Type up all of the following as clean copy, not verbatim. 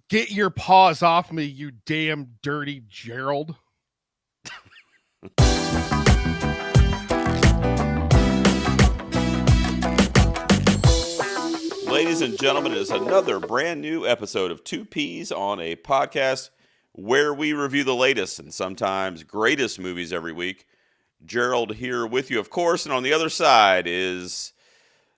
Get your paws off me, you damn dirty Gerald. Ladies and gentlemen, it is another brand new episode of Two Peas on a Podcast, where we review the latest and sometimes greatest movies every week. Gerald here with you, of course, and on the other side is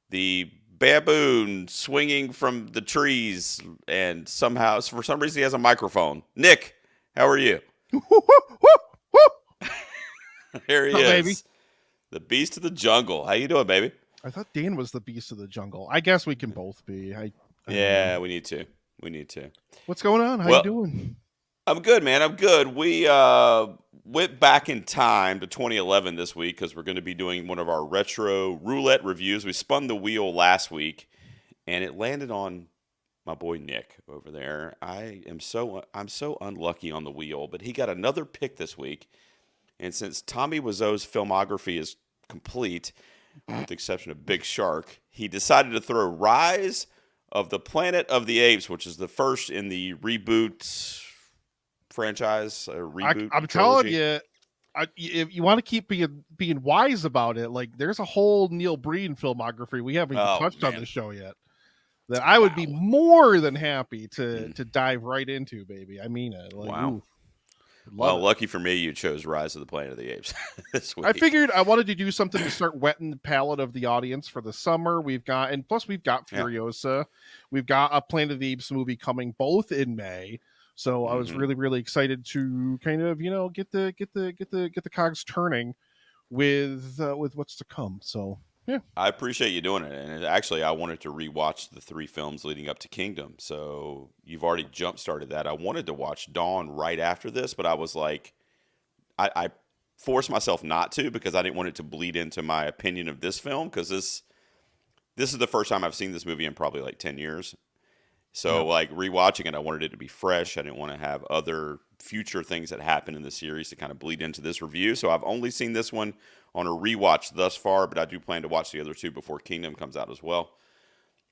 the baboon swinging from the trees, and somehow, for some reason, he has a microphone. Nick, how are you? Here he is, baby. The beast of the jungle. How you doing, baby? I thought Dan was the beast of the jungle. I guess we can both be. Yeah, we need to. What's going on? How you doing? I'm good, man. I'm good. We went back in time to 2011 this week because we're going to be doing one of our retro roulette reviews. We spun the wheel last week, and it landed on my boy Nick over there. I'm so unlucky on the wheel, but he got another pick this week. And since Tommy Wiseau's filmography is complete, with the exception of Big Shark, he decided to throw Rise of the Planet of the Apes, which is the first in the reboot franchise. I'm telling you, if you want to keep being wise about it, like there's a whole Neil Breen filmography we haven't even touched on the show yet that I would be more than happy to dive right into, baby. I mean it. Like, wow. Well, lucky for me, you chose Rise of the Planet of the Apes this week. I figured I wanted to do something to start wetting the palate of the audience for the summer. We've got Furiosa. Yeah. We've got a Planet of the Apes movie coming both in May. So I was really, really excited to kind of, get the cogs turning with what's to come. So yeah, I appreciate you doing it. And actually, I wanted to rewatch the 3 films leading up to Kingdom. So you've already jump-started that. I wanted to watch Dawn right after this, but I was like, I forced myself not to because I didn't want it to bleed into my opinion of this film because this is the first time I've seen this movie in probably like 10 years. So like rewatching it, I wanted it to be fresh. I didn't want to have other future things that happen in the series to kind of bleed into this review. So I've only seen this one on a rewatch thus far, but I do plan to watch the other 2 before Kingdom comes out as well.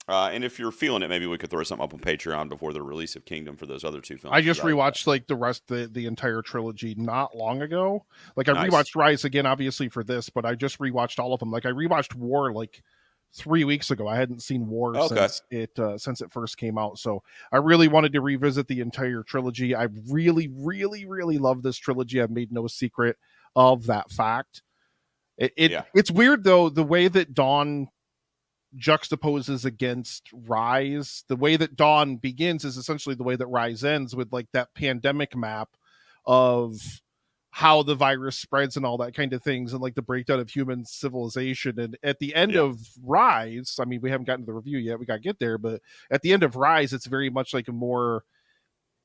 And if you're feeling it, maybe we could throw something up on Patreon before the release of Kingdom for those other 2 films. I just rewatched like the rest, the entire trilogy not long ago. Like I rewatched Rise again, obviously for this, but I just rewatched all of them. Like I rewatched War like 3 weeks ago. I hadn't seen War since it first came out. So I really wanted to revisit the entire trilogy. I really, really, really love this trilogy. I've made no secret of that fact. It's weird though, the way that Dawn juxtaposes against Rise. The way that Dawn begins is essentially the way that Rise ends, with like that pandemic map of how the virus spreads and all that kind of things, and like the breakdown of human civilization. And at the end of Rise, I mean, we haven't gotten to the review yet, we got to get there, but at the end of Rise, it's very much like a more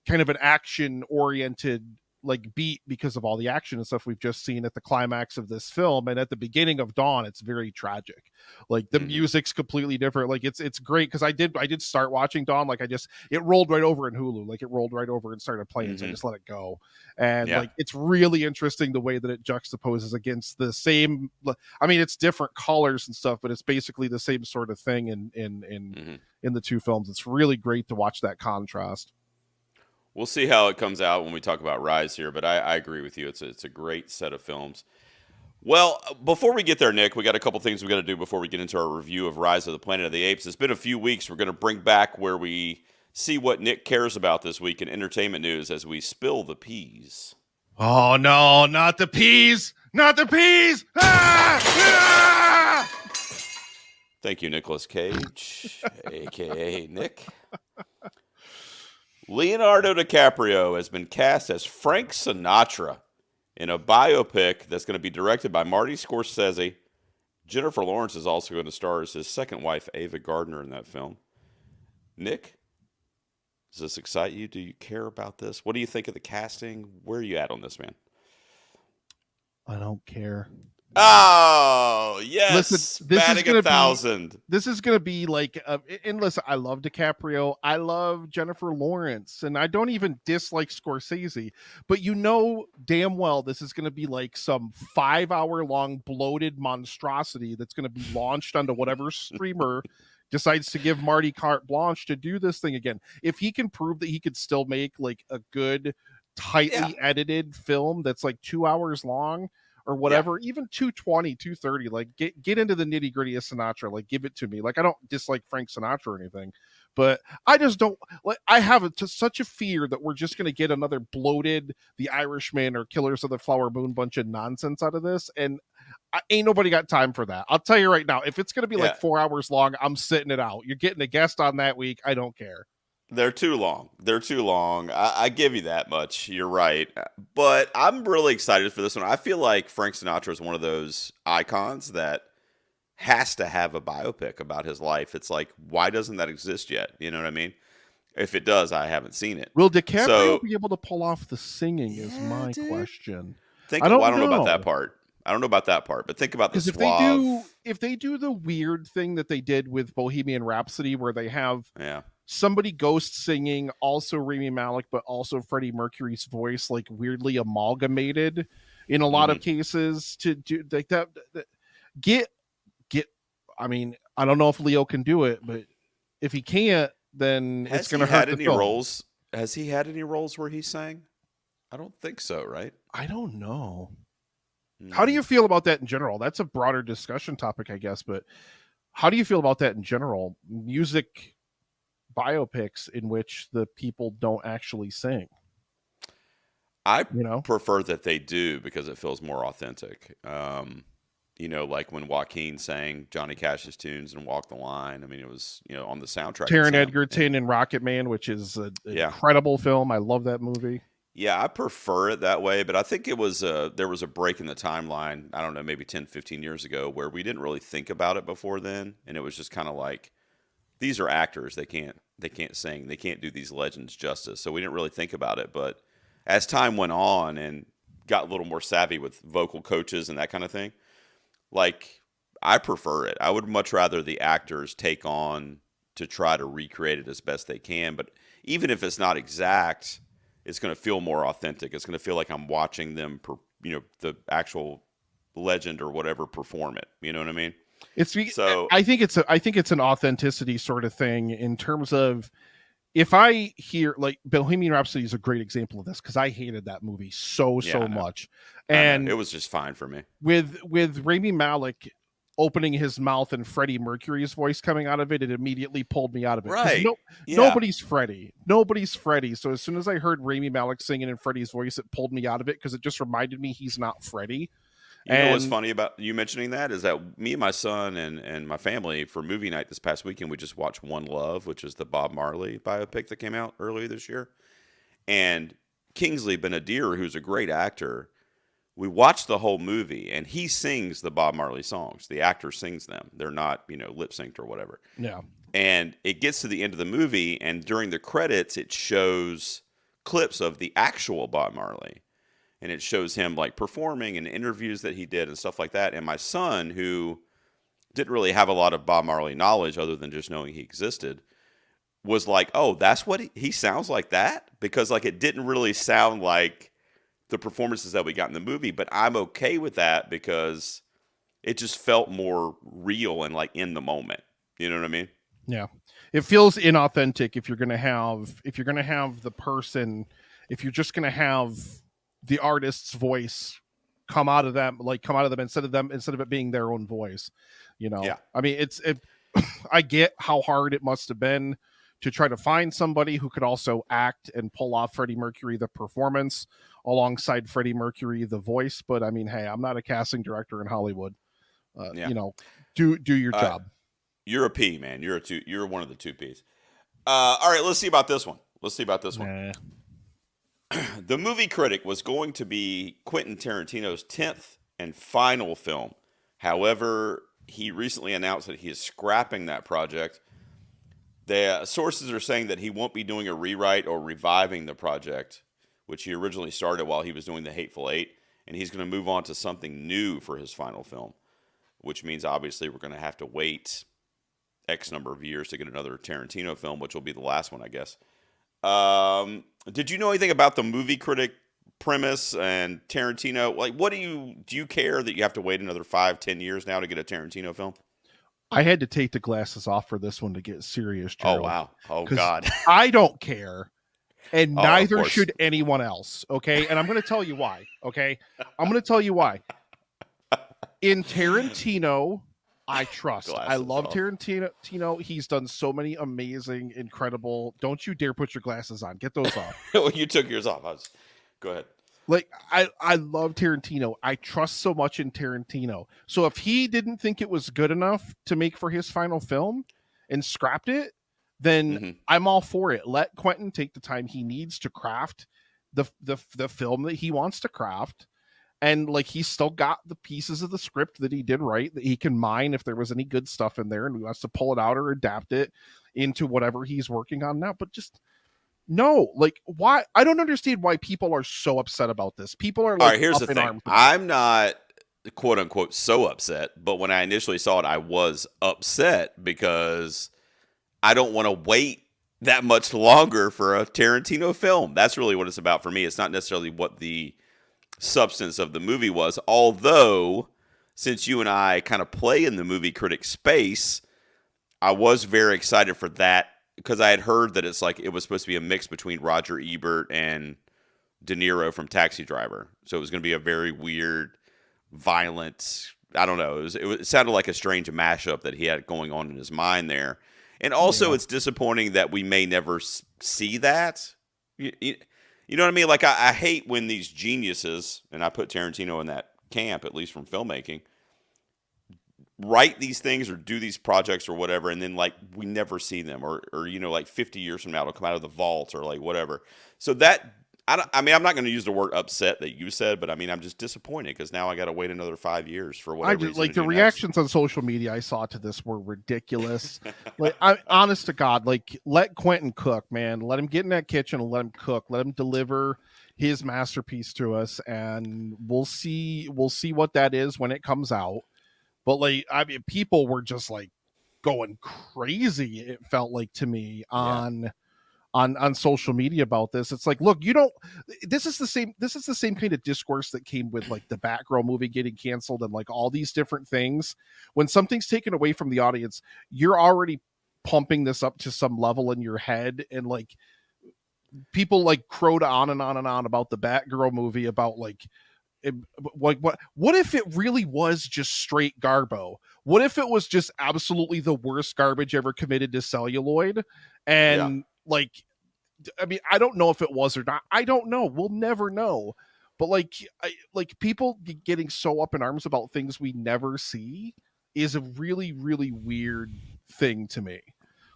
kind of an action oriented like beat because of all the action and stuff we've just seen at the climax of this film. And at the beginning of Dawn, it's very tragic. Like the music's completely different. Like it's great because I did start watching Dawn. Like it rolled right over in Hulu. Like it rolled right over and started playing. So I just let it go. And like it's really interesting the way that it juxtaposes against the same. I mean, it's different colors and stuff, but it's basically the same sort of thing in the 2 films. It's really great to watch that contrast. We'll see how it comes out when we talk about Rise here, but I agree with you. It's a great set of films. Well, before we get there, Nick, we got a couple things we got to do before we get into our review of Rise of the Planet of the Apes. It's been a few weeks. We're going to bring back where we see what Nick cares about this week in entertainment news as we spill the peas. Oh, no, not the peas! Not the peas! Ah! Thank you, Nicolas Cage, a.k.a. Nick. Leonardo DiCaprio has been cast as Frank Sinatra in a biopic that's going to be directed by Marty Scorsese. Jennifer Lawrence is also going to star as his second wife, Ava Gardner, in that film. Nick, does this excite you? Do you care about this? What do you think of the casting? Where are you at on this, man? I don't care. Oh, yes. Listen, this batting is gonna 1,000. This is going to be like, and listen, I love DiCaprio. I love Jennifer Lawrence, and I don't even dislike Scorsese, but damn well this is going to be like some 5-hour long bloated monstrosity that's going to be launched onto whatever streamer decides to give Marty carte blanche to do this thing again. If he can prove that he could still make like a good, tightly edited film that's like 2 hours long or whatever, even 220, 230, like get into the nitty gritty of Sinatra, like give it to me. Like I don't dislike Frank Sinatra or anything, but I just don't like, I have such a fear that we're just going to get another bloated The Irishman or Killers of the Flower Moon bunch of nonsense out of this. And ain't nobody got time for that. I'll tell you right now, if it's going to be like 4 hours long, I'm sitting it out. You're getting a guest on that week. I don't care. They're too long. They're too long. I give you that much. You're right. But I'm really excited for this one. I feel like Frank Sinatra is one of those icons that has to have a biopic about his life. It's like, why doesn't that exist yet? You know what I mean? If it does, I haven't seen it. Will DiCaprio be able to pull off the singing is my question. I don't know about that part. I don't know about that part, but think about the suave. If they do the weird thing that they did with Bohemian Rhapsody, where they have somebody ghost singing, also Rami Malek, but also Freddie Mercury's voice, like weirdly amalgamated in a lot of cases to do like that. Get. I mean, I don't know if Leo can do it, but if he can't, then it's going to hurt the film. Has he had any roles where he sang? I don't think so, right? I don't know. How do you feel about that in general? That's a broader discussion topic, I guess, but how do you feel about that in general? Music biopics in which the people don't actually sing. I prefer that they do because it feels more authentic. Like when Joaquin sang Johnny Cash's tunes and Walk the Line. I mean, it was, on the soundtrack. Taron Egerton and Rocket Man, which is an incredible film. I love that movie. Yeah, I prefer it that way, but I think there was a break in the timeline, I don't know, maybe 10, 15 years ago where we didn't really think about it before then, and it was just kind of like, these are actors, they can't sing, they can't do these legends justice, so we didn't really think about it. But as time went on and got a little more savvy with vocal coaches and that kind of thing, like, I prefer it. I would much rather the actors take on to try to recreate it as best they can, but even if it's not exact, it's going to feel more authentic. It's going to feel like I'm watching them, the actual legend or whatever perform it. You know what I mean? I think it's an authenticity sort of thing in terms of, if I hear, like, Bohemian Rhapsody is a great example of this because I hated that movie so much, and it was just fine for me. With Rami Malek opening his mouth and Freddie Mercury's voice coming out of it, it immediately pulled me out of it. Right. Nobody's Freddie. So as soon as I heard Rami Malek singing in Freddie's voice, it pulled me out of it because it just reminded me he's not Freddie. You know what's funny about you mentioning that is that me and my son and my family, for movie night this past weekend, we just watched One Love, which is the Bob Marley biopic that came out earlier this year. And Kingsley Ben-Adir, who's a great actor, we watched the whole movie, and he sings the Bob Marley songs. The actor sings them. They're not, lip synced or whatever. Yeah. And it gets to the end of the movie, and during the credits, it shows clips of the actual Bob Marley. And it shows him, like, performing and interviews that he did and stuff like that. And my son, who didn't really have a lot of Bob Marley knowledge other than just knowing he existed, was like, oh, that's what he sounds like that? Because, like, it didn't really sound like the performances that we got in the movie, but I'm okay with that because it just felt more real and, like, in the moment. You know what I mean? Yeah. It feels inauthentic if you're going to have the person, if you're just going to have the artist's voice come out of them instead of it being their own voice, Yeah. I mean, I get how hard it must have been to try to find somebody who could also act and pull off Freddie Mercury, the performance, alongside Freddie Mercury, the voice. But I mean, hey, I'm not a casting director in Hollywood. Do your job. You're a P, man. You're one of the two Ps. All right, let's see about this one. The Movie Critic was going to be Quentin Tarantino's 10th and final film. However, he recently announced that he is scrapping that project. The sources are saying that he won't be doing a rewrite or reviving the project, which he originally started while he was doing The Hateful Eight, and he's going to move on to something new for his final film, which means obviously we're going to have to wait X number of years to get another Tarantino film, which will be the last one, I guess. Did you know anything about the Movie Critic premise and Tarantino? Like, do you care that you have to wait another 5-10 years now to get a Tarantino film? I had to take the glasses off for this one to get serious, Oh, Gerald. wow. Oh, Because God. I don't care, and Oh, of neither course. should anyone else. Okay, and I'm going to tell you why. Okay, I'm going to tell you why. In Tarantino, I trust. I Glasses love off. Tarantino. He's done so many amazing, incredible. Don't you dare put your glasses on. Get those off. Well, you took yours off. Go ahead. Like I love Tarantino. I trust so much in Tarantino. So if he didn't think it was good enough to make for his final film and scrapped it, then I'm all for it. Let Quentin take the time he needs to craft the film that he wants to craft. And like he's still got the pieces of the script that he did right that he can mine if there was any good stuff in there and he wants to pull it out or adapt it into whatever he's working on now. But just no, like why? I don't understand why people are so upset about this. People are like, all right, here's up the in thing. arms. I'm not quote unquote so upset, but when I initially saw it, I was upset because I don't want to wait that much longer for a Tarantino film. That's really what it's about for me. It's not necessarily what the substance of the movie was, although since you and I kind of play in the movie critic space, I was very excited for that because I had heard that it's like it was supposed to be a mix between Roger Ebert and De Niro from Taxi Driver. So it was going to be a very weird, violent, I don't know. It sounded like a strange mashup that he had going on in his mind there. And also, It's disappointing that we may never see that. You know what I mean? Like, I hate when these geniuses, and I put Tarantino in that camp, at least from filmmaking, write these things or do these projects or whatever, and then like we never see them, or like 50 years from now it'll come out of the vault or like whatever. So that I mean, I'm not going to use the word upset that you said, but I mean, I'm just disappointed because now I got to wait another 5 years for whatever. Like the reactions on social media I saw to this were ridiculous. Like, honest to God, like let Quentin cook, man. Let him get in that kitchen and let him cook. Let him deliver his masterpiece to us, and we'll see what that is when it comes out. But like, I mean, people were just like going crazy. It felt like to me on social media about this. It's like, look, you don't. This is the same kind of discourse that came with like the Batgirl movie getting canceled and like all these different things. When something's taken away from the audience, you're already pumping this up to some level in your head, and like people like crowed on and on and on about the Batgirl movie about like what if it really was just straight garbo? What if it was just absolutely the worst garbage ever committed to celluloid? And like, I mean, I don't know if it was or not. I don't know. We'll never know. But like, people getting so up in arms about things we never see is a really, really weird thing to me.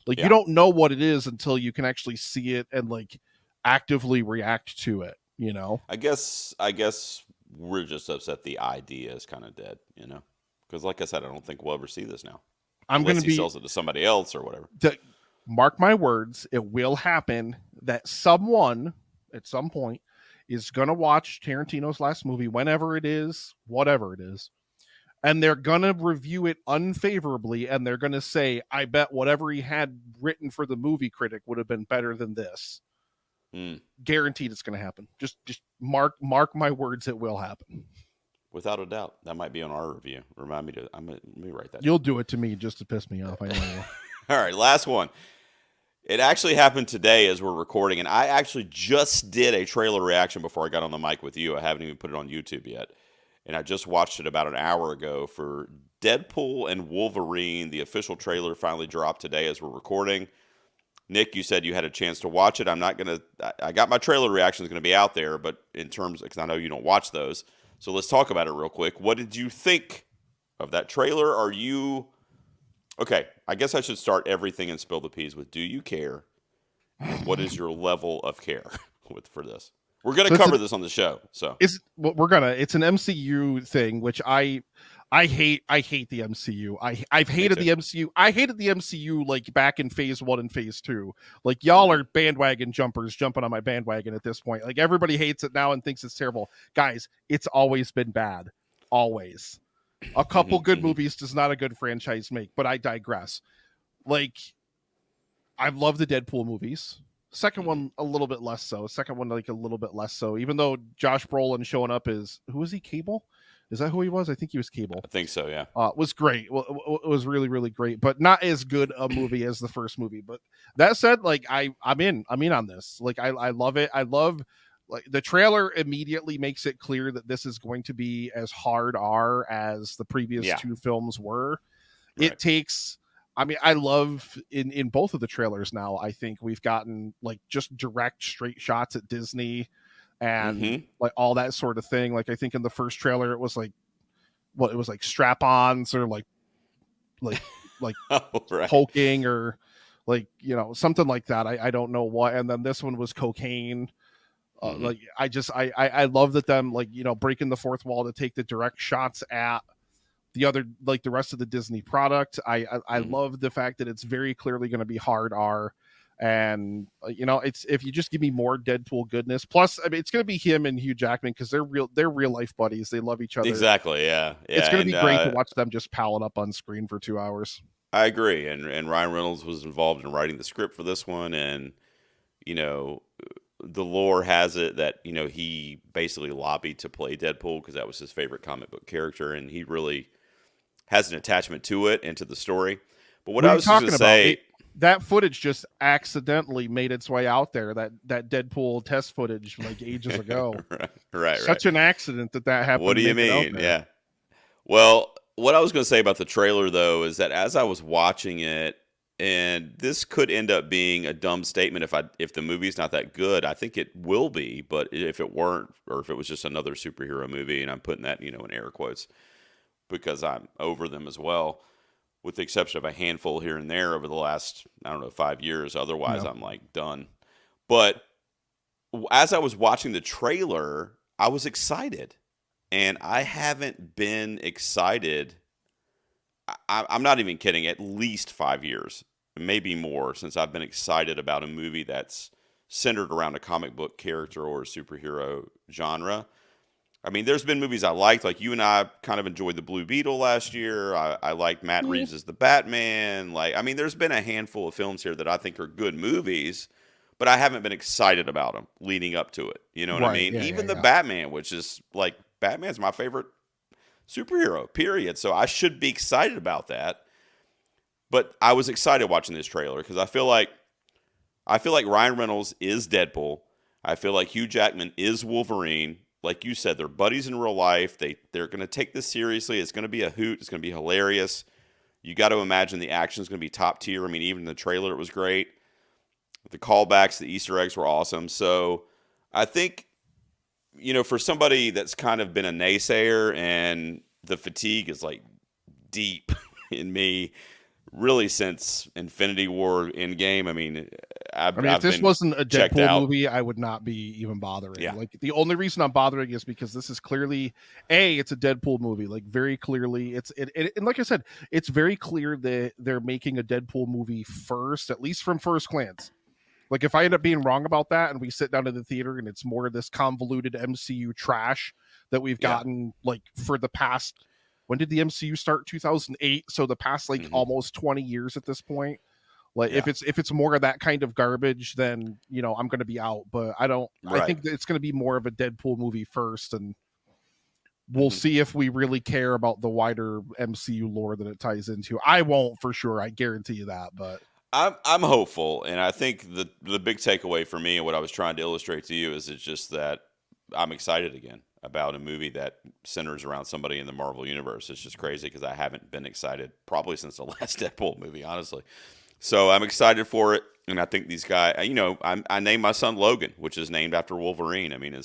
Like, you don't know what it is until you can actually see it and like actively react to it. You know? I guess we're just upset the idea is kind of dead, because like I said, I don't think we'll ever see this now. Unless he sells it to somebody else or whatever. Mark my words, it will happen that someone at some point is going to watch Tarantino's last movie, whenever it is, whatever it is, and they're going to review it unfavorably, and they're going to say, I bet whatever he had written for the movie critic would have been better than this. Guaranteed it's going to happen. Just mark my words, it will happen. Without a doubt. That might be on our review. Remind me let me write that. You'll do it to me just to piss me off. I know you will. All right, last one. It actually happened today as we're recording, and I actually just did a trailer reaction before I got on the mic with you. I haven't even put it on YouTube yet. And I just watched it about an hour ago for Deadpool and Wolverine. The official trailer finally dropped today as we're recording. Nick, you said you had a chance to watch it. I got my trailer reactions going to be out there, but because I know you don't watch those. So let's talk about it real quick. What did you think of that trailer? Okay, I guess I should start everything and spill the peas with, do you care? And what is your level of care for this? We're going to cover this on the show. So it's an MCU thing, which I hate the MCU. I've hated the MCU. I hated the MCU like back in phase 1 and phase 2. Like, y'all are bandwagon jumpers jumping on my bandwagon at this point. Like, everybody hates it now and thinks it's terrible. Guys, it's always been bad. Always. A couple good movies does not a good franchise make, but I digress. Like, I love the Deadpool movies. Second one a little bit less so. Second one like a little bit less so. Even though Josh Brolin showing up is, who is he? Cable? Is that who he was? I think he was Cable. I think so, yeah. Was great. Well, it was really, really great, but not as good a movie as the first movie. But that said, like I'm in on this. Like I love it. I love, like, the trailer immediately makes it clear that this is going to be as hard R as the previous two films were. Right. It takes. I mean, I love in both of the trailers now. I think we've gotten like just direct, straight shots at Disney and like all that sort of thing. Like I think in the first trailer it was like, it was like strap-ons or like right. poking or like, you know, something like that. I don't know what. And then this one was cocaine. Like I love that them, like, you know, breaking the fourth wall to take the direct shots at the other, like the rest of the Disney product. I love the fact that it's very clearly going to be hard R. And you know, it's, if you just give me more Deadpool goodness, plus I mean it's going to be him and Hugh Jackman because they're real life buddies. They love each other. Exactly. Yeah. It's going to be great to watch them just pal it up on screen for 2 hours. I agree. And Ryan Reynolds was involved in writing the script for this one, and you know, the lore has it that, you know, he basically lobbied to play Deadpool because that was his favorite comic book character, and he really has an attachment to it and to the story. But what I was going to say, that footage just accidentally made its way out there. That Deadpool test footage, like ages ago. right. Such an accident that happened. What do you mean? Yeah. Well, what I was going to say about the trailer, though, is that as I was watching it, and this could end up being a dumb statement if the movie's not that good. I think it will be, but if it weren't, or if it was just another superhero movie, and I'm putting that, you know, in air quotes, because I'm over them as well, with the exception of a handful here and there over the last, I don't know, 5 years. Otherwise, I'm like done. But as I was watching the trailer, I was excited. And I haven't been excited. I'm not even kidding. At least 5 years, maybe more, since I've been excited about a movie that's centered around a comic book character or a superhero genre. I mean, there's been movies I liked, like you and I kind of enjoyed The Blue Beetle last year. I liked Matt Reeves as the Batman. Like, I mean, there's been a handful of films here that I think are good movies, but I haven't been excited about them leading up to it. You know what I mean? Yeah, Even the Batman, which is like, Batman's my favorite superhero, period. So I should be excited about that. But I was excited watching this trailer because I feel like Ryan Reynolds is Deadpool. I feel like Hugh Jackman is Wolverine. Like you said, they're buddies in real life. They're going to take this seriously. It's going to be a hoot. It's going to be hilarious. You got to imagine the action is going to be top tier. I mean, even in the trailer, it was great. The callbacks, the Easter eggs were awesome. So I think, you know, for somebody that's kind of been a naysayer and the fatigue is like deep in me, really since Infinity War Endgame. I mean, if this wasn't a Deadpool movie, I would not be even bothering. Yeah. Like the only reason I'm bothering is because this is clearly it's a Deadpool movie. Like very clearly, and like I said, it's very clear that they're making a Deadpool movie first, at least from first glance. Like if I end up being wrong about that, and we sit down in the theater and it's more of this convoluted MCU trash that we've gotten like for the past. When did the MCU start? 2008. So the past like almost 20 years at this point. Like if it's more of that kind of garbage, then, you know, I'm going to be out. But I don't. Right. I think that it's going to be more of a Deadpool movie first, and we'll see if we really care about the wider MCU lore that it ties into. I won't for sure. I guarantee you that. But I'm hopeful, and I think the big takeaway for me and what I was trying to illustrate to you is it's just that I'm excited again about a movie that centers around somebody in the Marvel Universe. It's just crazy because I haven't been excited probably since the last Deadpool movie, honestly. So I'm excited for it, and I think these guys, you know, I named my son Logan, which is named after Wolverine. I mean,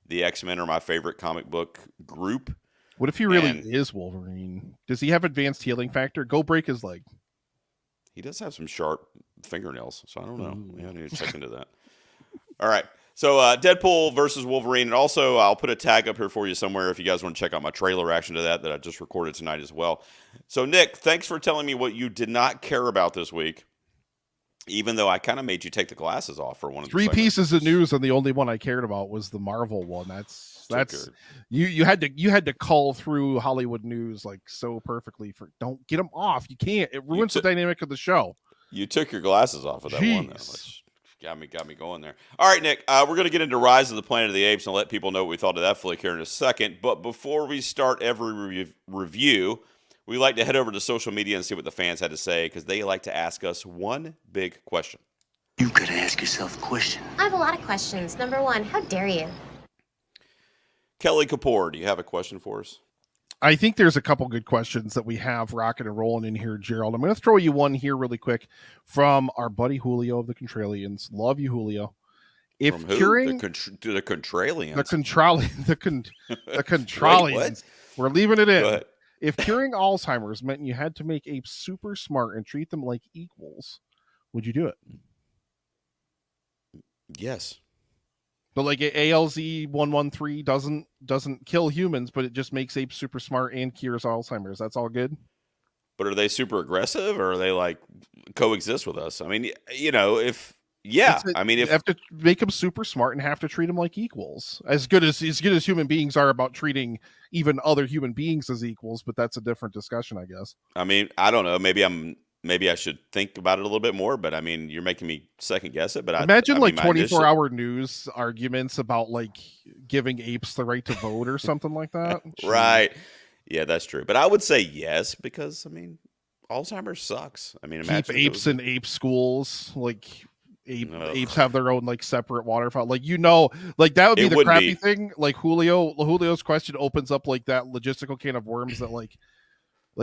the X-Men are my favorite comic book group. What if he really is Wolverine? Does he have advanced healing factor? Go break his leg. He does have some sharp fingernails, so I don't know. Yeah, I need to check into that. All right. So Deadpool versus Wolverine, and also I'll put a tag up here for you somewhere if you guys want to check out my trailer reaction to that I just recorded tonight as well. So Nick, thanks for telling me what you did not care about this week, even though I kind of made you take the glasses off for one of the three pieces of news, and the only one I cared about was the Marvel one. That's you had to cull through Hollywood news like so perfectly. For don't get them off. You can't. It ruins the dynamic of the show. You took your glasses off of that one, though. Got me going there. All right, Nick, we're going to get into Rise of the Planet of the Apes and let people know what we thought of that flick here in a second. But before we start every review, we like to head over to social media and see what the fans had to say, because they like to ask us one big question. You've got to ask yourself a question. I have a lot of questions. Number one, how dare you? Kelly Kapoor, do you have a question for us? I think there's a couple good questions that we have rocking and rolling in here, Gerald. I'm going to throw you one here really quick from our buddy Julio of the Contralians. Love you, Julio. If from who? Curing the Contralians, the Contralians, we're leaving it in. If curing Alzheimer's meant you had to make apes super smart and treat them like equals, would you do it? Yes. But like ALZ 113 doesn't kill humans, but it just makes apes super smart and cures Alzheimer's. That's all good. But are they super aggressive, or are they like coexist with us? I mean, if you have to make them super smart and have to treat them like equals, as good as human beings are about treating even other human beings as equals. But that's a different discussion, I guess. I mean, I don't know. Maybe I should think about it a little bit more, but I mean, you're making me second guess it. But imagine 24-hour news arguments about like giving apes the right to vote or something like that. Right. Yeah, that's true. But I would say yes, because I mean, Alzheimer's sucks. I mean, keep apes in ape schools. Like apes have their own like separate waterfowl. Like like that would be the crappy thing. Like Julio's question opens up like that logistical can of worms that like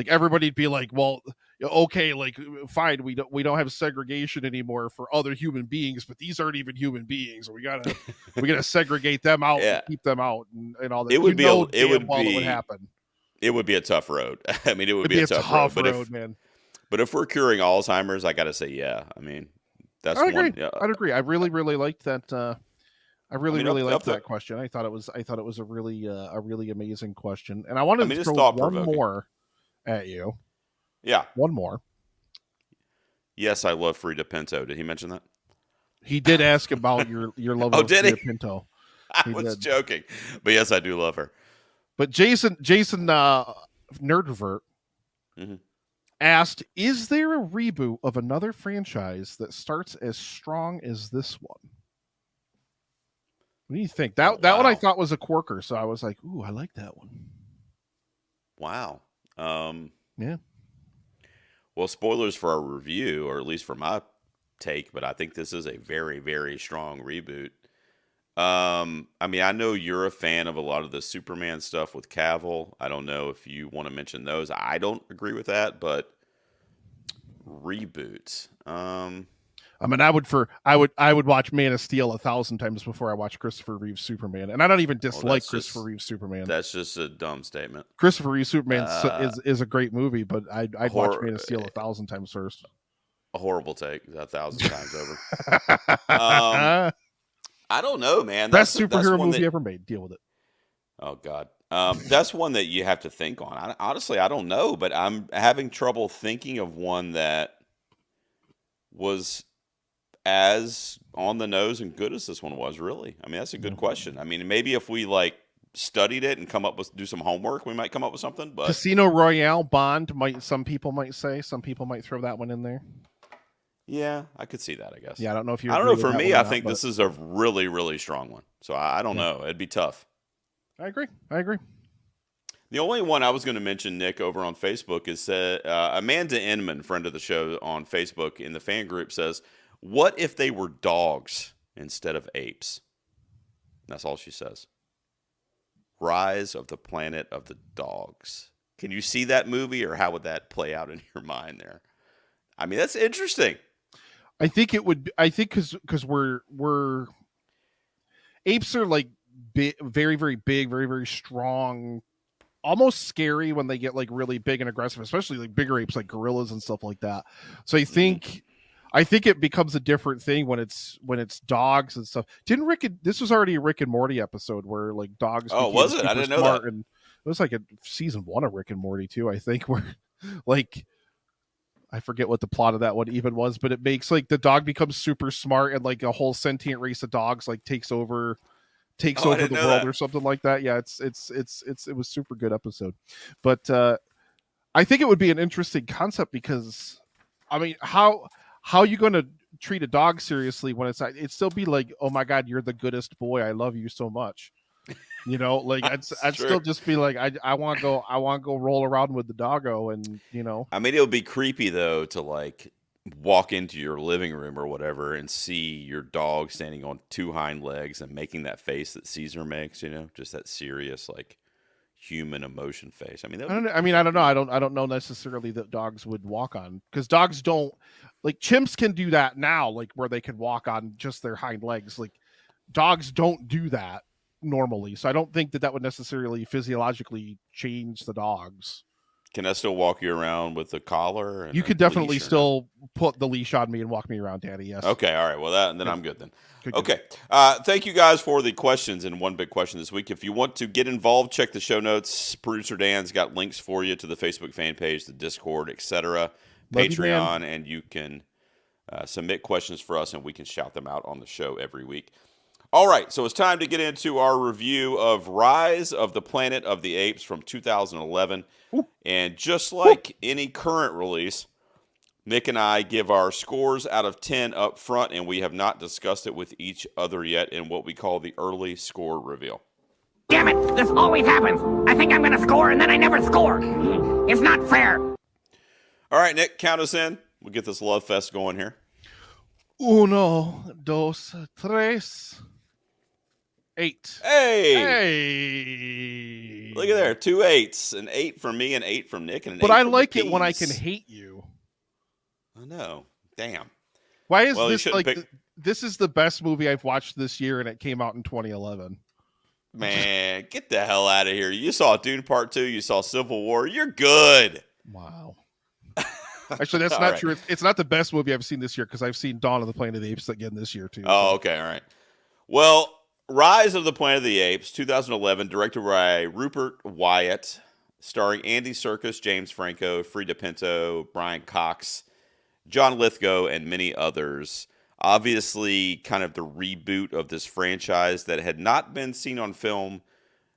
everybody'd be like, well, okay, like fine, we don't have segregation anymore for other human beings, but these aren't even human beings. We gotta segregate them out and keep them out and all that. It would would happen. It would be a tough road. I mean, it would be a tough road, man. But if we're curing Alzheimer's, I gotta say, yeah. I mean, that's I'd agree. I really liked that. I really liked that question. I thought it was a really amazing question, and I wanted to throw one more at you. Yeah. One more. Yes, I love Frida Pinto. Did he mention that? He did ask about your love of Frida Pinto. I was joking. But yes, I do love her. But Jason Nerdvert asked, is there a reboot of another franchise that starts as strong as this one? What do you think? That one I thought was a corker, so I was like, ooh, I like that one. Wow. Yeah. Well, spoilers for our review, or at least for my take, but I think this is a very, very strong reboot. I mean, I know you're a fan of a lot of the Superman stuff with Cavill. I don't know if you want to mention those. I don't agree with that, but reboots. I mean, I would watch Man of Steel 1,000 times before I watch Christopher Reeve's Superman, and I don't even dislike Christopher Reeve's Superman. That's just a dumb statement. Christopher Reeve's Superman is a great movie, but I'd watch Man of Steel 1,000 times first. A horrible take, 1,000 times over. I don't know, man. Best superhero movie ever made. Deal with it. Oh God, that's one that you have to think on. Honestly, I don't know, but I'm having trouble thinking of one that was as on the nose and good as this one was. Really, I mean, that's a good question. I mean, maybe if we like studied it and do some homework, we might come up with something. But Casino Royale, Bond, some people might say, some people might throw that one in there. Yeah, I could see that, I guess. Yeah, I don't know if you. I don't know. For me, I think this is a really, really strong one. So I don't know. It'd be tough. I agree. The only one I was going to mention, Nick, over on Facebook is Amanda Inman, friend of the show on Facebook in the fan group, says, "What if they were dogs instead of apes?" That's all she says. Rise of the Planet of the Dogs. Can you see that movie, or how would that play out in your mind there? I mean, that's interesting. I think it would. I think because we're apes are like very, very big, very, very strong, almost scary when they get like really big and aggressive, especially like bigger apes like gorillas and stuff like that. So I think it becomes a different thing when it's dogs and stuff. This was already a Rick and Morty episode where like dogs. Oh, was it? I didn't know that. And it was like a season 1 of Rick and Morty too, I think, where like. I forget what the plot of that one even was, but it makes like the dog becomes super smart and like a whole sentient race of dogs like takes over the world or something like that. Yeah, it was super good episode. But I think it would be an interesting concept because I mean, how you going to treat a dog seriously when it'd still be like, oh my God, you're the goodest boy. I love you so much. Like I'd still just be like, I want to go roll around with the doggo, and I mean, it would be creepy though to like walk into your living room or whatever and see your dog standing on two hind legs and making that face that Caesar makes. Just that serious like human emotion face. I mean, I don't know. I don't know necessarily that dogs would walk on, because dogs don't, like, chimps can do that now, like where they can walk on just their hind legs. Like dogs don't do that normally, so I don't think that would necessarily physiologically change the dogs. Can I still walk you around with a collar? And you could definitely still put the leash on me and walk me around, Daddy. Yes. Okay. All right. Well, then I'm good then. Good. Okay. Thank you guys for the questions and one big question this week. If you want to get involved, check the show notes. Producer Dan's got links for you to the Facebook fan page, the Discord, etc., Patreon, and you can submit questions for us and we can shout them out on the show every week. All right, so it's time to get into our review of Rise of the Planet of the Apes from 2011. Ooh. And just like any current release, Nick and I give our scores out of 10 up front, and we have not discussed it with each other yet in what we call the early score reveal. Damn it, this always happens. I think I'm going to score, and then I never score. It's not fair. All right, Nick, count us in. We'll get this love fest going here. 1, 2, 3, 8. Hey! Look at there, 2 8s. An 8 from me, an 8 from Nick, and an 8 But I from like the it when I Peas. can hate you. I know. Damn. Why is this like this is the best movie I've watched this year, and it came out in 2011? Man, get the hell out of here. You saw Dune Part 2, you saw Civil War. You're good. Wow. Actually, that's not true. It's not the best movie I've seen this year, because I've seen Dawn of the Planet of the Apes again this year too. Oh, okay, all right. Well, Rise of the Planet of the Apes, 2011, directed by Rupert Wyatt, starring Andy Serkis, James Franco, Frida Pinto, Brian Cox, John Lithgow, and many others. Obviously, kind of the reboot of this franchise that had not been seen on film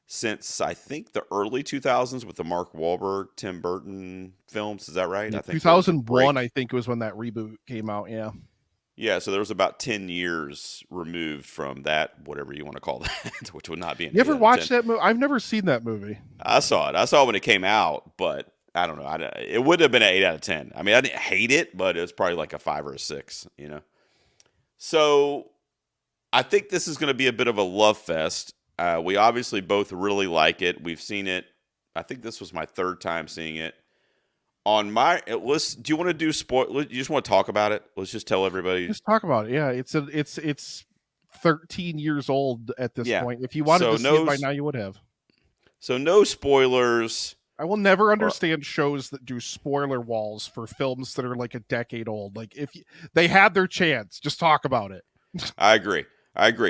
since, I think, the early 2000s with the Mark Wahlberg, Tim Burton films. Is that right? Yeah, I think 2001, I think, was when that reboot came out, yeah. Yeah, so there was about 10 years removed from that, whatever you want to call that, which would not be an You ever watched that movie? I've never seen that movie. I saw it. I saw it when it came out, but I don't know. It would have been an 8 out of 10. I mean, I didn't hate it, but it was probably like a 5 or a 6, So I think this is going to be a bit of a love fest. We obviously both really like it. We've seen it. I think this was my third time seeing it. Do you want to do spoil? You just want to talk about it? Let's just tell everybody. Just talk about it. Yeah, it's 13 years old at this point. If you wanted to see it by now, you would have. So no spoilers. I will never understand shows that do spoiler walls for films that are like a decade old. Like, if they had their chance, just talk about it. I agree.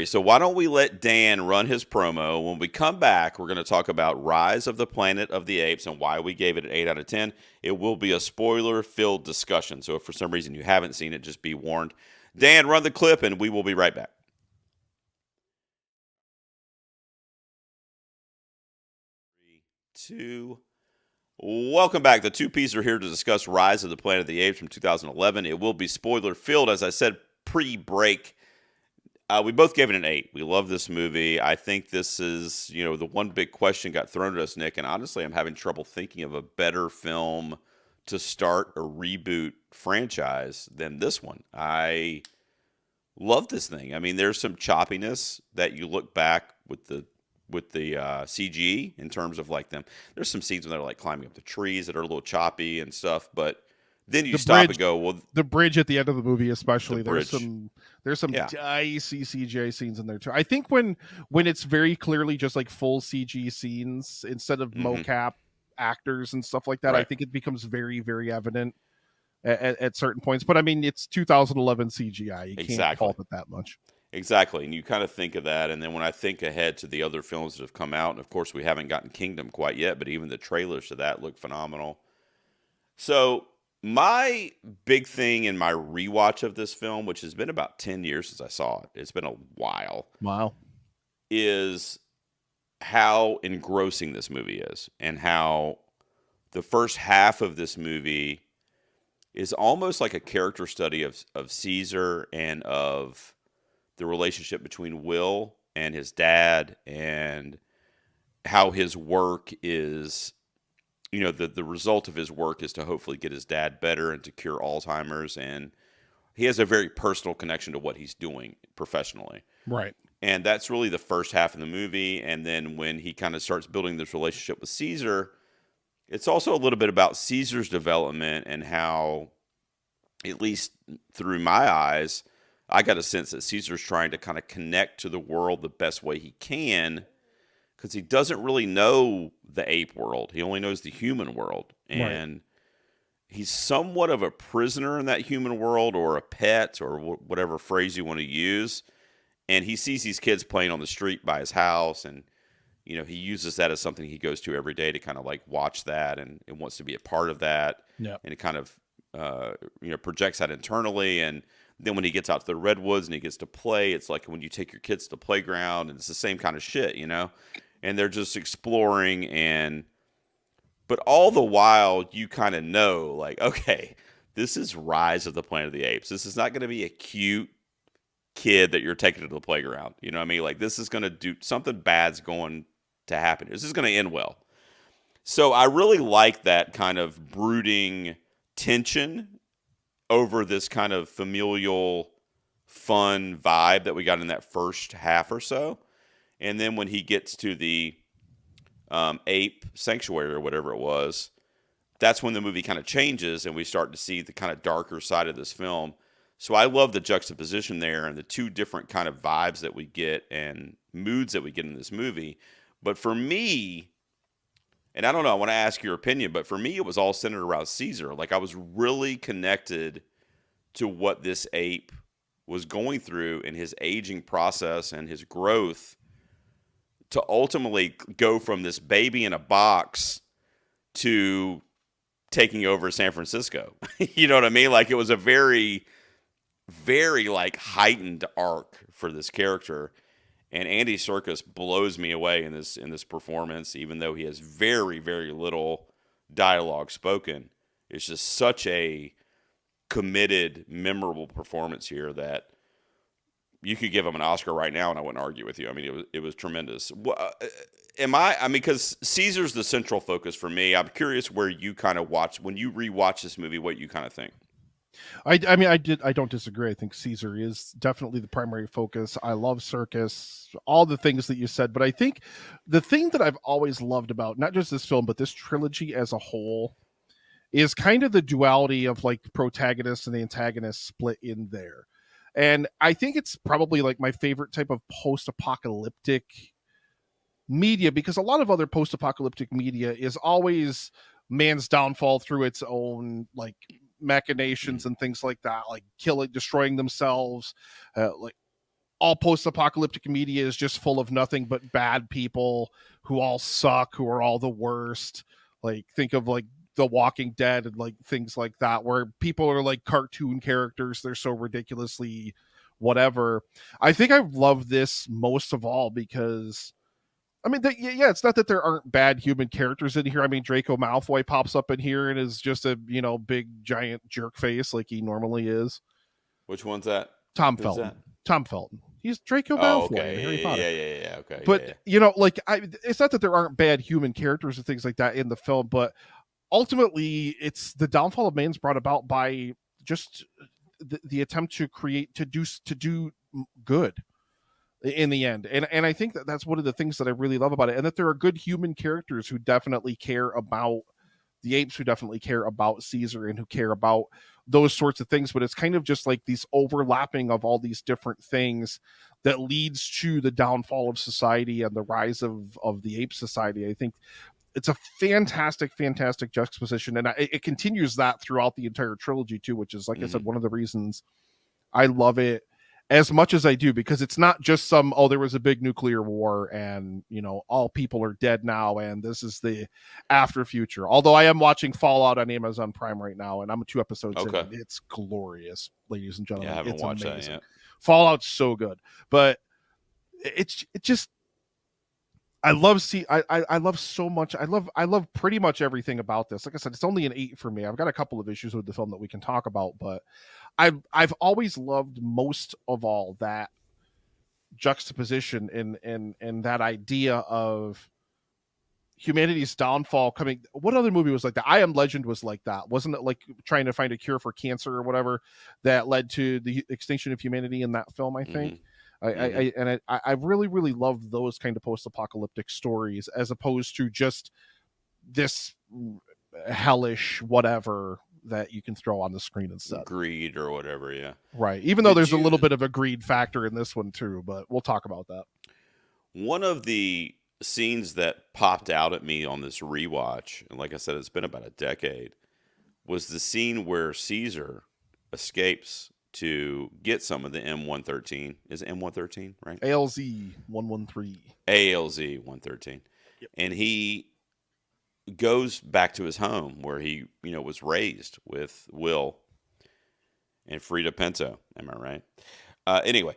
So why don't we let Dan run his promo? When we come back, we're going to talk about Rise of the Planet of the Apes and why we gave it an 8 out of 10. It will be a spoiler-filled discussion. So if for some reason you haven't seen it, just be warned. Dan, run the clip, and we will be right back. 3, 2, welcome back. The two Ps are here to discuss Rise of the Planet of the Apes from 2011. It will be spoiler-filled, as I said pre-break. We both gave it an 8. We love this movie. I think this is, the one big question got thrown at us, Nick, and honestly, I'm having trouble thinking of a better film to start a reboot franchise than this one. I love this thing. I mean, there's some choppiness that you look back with the CG in terms of like them. There's some scenes when they're like climbing up the trees that are a little choppy and stuff, but then you stop and go, well, the bridge at the end of the movie, especially, there's some dicey CGI scenes in there too. I think when it's very clearly just like full CG scenes instead of mocap actors and stuff like that, I think it becomes very, very evident at certain points. But I mean, it's 2011 CGI. You can't fault it that much. Exactly. And you kind of think of that. And then when I think ahead to the other films that have come out, and of course we haven't gotten Kingdom quite yet, but even the trailers to that look phenomenal. So my big thing in my rewatch of this film, which has been about 10 years since I saw it, it's been a while. Wow. Is how engrossing this movie is, and how the first half of this movie is almost like a character study of Caesar and of the relationship between Will and his dad, and how his work is, the result of his work is to hopefully get his dad better and to cure Alzheimer's. And he has a very personal connection to what he's doing professionally. Right. And that's really the first half of the movie. And then when he kind of starts building this relationship with Caesar, it's also a little bit about Caesar's development and how, at least through my eyes, I got a sense that Caesar's trying to kind of connect to the world the best way he can, because he doesn't really know the ape world. He only knows the human world. And he's somewhat of a prisoner in that human world, or a pet, or whatever phrase you want to use. And he sees these kids playing on the street by his house, and he uses that as something he goes to every day to kind of like watch that, and wants to be a part of that. Yeah. And it kind of projects that internally. And then when he gets out to the redwoods and he gets to play, it's like when you take your kids to the playground, and it's the same kind of shit, and they're just exploring. But all the while you kind of know, like, okay, this is Rise of the Planet of the Apes. This is not going to be a cute kid that you're taking to the playground. You know what I mean? Like, this is going to do something bad's going to happen. This is going to end well. So I really like that kind of brooding tension over this kind of familial, fun vibe that we got in that first half or so. And then when he gets to the ape sanctuary or whatever it was, that's when the movie kind of changes and we start to see the kind of darker side of this film. So I love the juxtaposition there and the two different kind of vibes that we get and moods that we get in this movie. But for me, and I don't know, I want to ask your opinion, but for me, it was all centered around Caesar. Like, I was really connected to what this ape was going through in his aging process and his growth to ultimately go from this baby in a box to taking over San Francisco. You know what I mean? Like, it was a very, very like heightened arc for this character. And Andy Serkis blows me away in this performance, even though he has very, very little dialogue spoken. It's just such a committed, memorable performance here that you could give him an Oscar right now, and I wouldn't argue with you. I mean, it was tremendous. Because Caesar's the central focus for me. I'm curious where you kind of when you rewatch this movie, what you kind of think. I don't disagree. I think Caesar is definitely the primary focus. I love Serkis, all the things that you said, but I think the thing that I've always loved about not just this film, but this trilogy as a whole is kind of the duality of like the protagonist and the antagonist split in there. And I think it's probably like my favorite type of post-apocalyptic media, because a lot of other post-apocalyptic media is always man's downfall through its own like machinations and things like that, like destroying themselves. Like, all post-apocalyptic media is just full of nothing but bad people who all suck, who are all the worst. Like, think of like The Walking Dead and like things like that, where people are like cartoon characters. They're so ridiculously whatever. I think I love this most of all because, I mean, it's not that there aren't bad human characters in here. I mean, Draco Malfoy pops up in here and is just a, big giant jerk face like he normally is. Which one's that? Tom Felton. Tom Felton. He's Draco Malfoy in Harry Potter. Yeah. Okay. But, it's not that there aren't bad human characters and things like that in the film, but ultimately it's the downfall of man's brought about by just the attempt to do good in the end. And I think that's one of the things that I really love about it. And that there are good human characters who definitely care about the apes, who definitely care about Caesar, and who care about those sorts of things. But it's kind of just like these overlapping of all these different things that leads to the downfall of society and the rise of the ape society. I think it's a fantastic juxtaposition. And it continues that throughout the entire trilogy too, which is, like I said, one of the reasons I love it as much as I do, because it's not just there was a big nuclear war and, all people are dead now and this is the after future. Although I am watching Fallout on Amazon Prime right now and I'm 2 episodes in. It's glorious, ladies and gentlemen. Yeah, I haven't it's watched amazing. that yet. Fallout's so good, but it's just, I love I love so much. I love pretty much everything about this. Like I said, it's only an 8 for me. I've got a couple of issues with the film that we can talk about, but I've always loved most of all that juxtaposition and that idea of humanity's downfall coming. What other movie was like that? I Am Legend was like that, wasn't it? Like trying to find a cure for cancer or whatever that led to the extinction of humanity in that film, I think. I really, really love those kind of post-apocalyptic stories as opposed to just this hellish whatever that you can throw on the screen instead. Greed or whatever, yeah. Right. Even though there's a little bit of a greed factor in this one too, but we'll talk about that. One of the scenes that popped out at me on this rewatch, and like I said, it's been about a decade, was the scene where Caesar escapes to get some of the M113. Is it M113, right? ALZ 113. ALZ 113. Yep. And he goes back to his home where he, was raised with Will and Frida Pinto. Am I right? Anyway.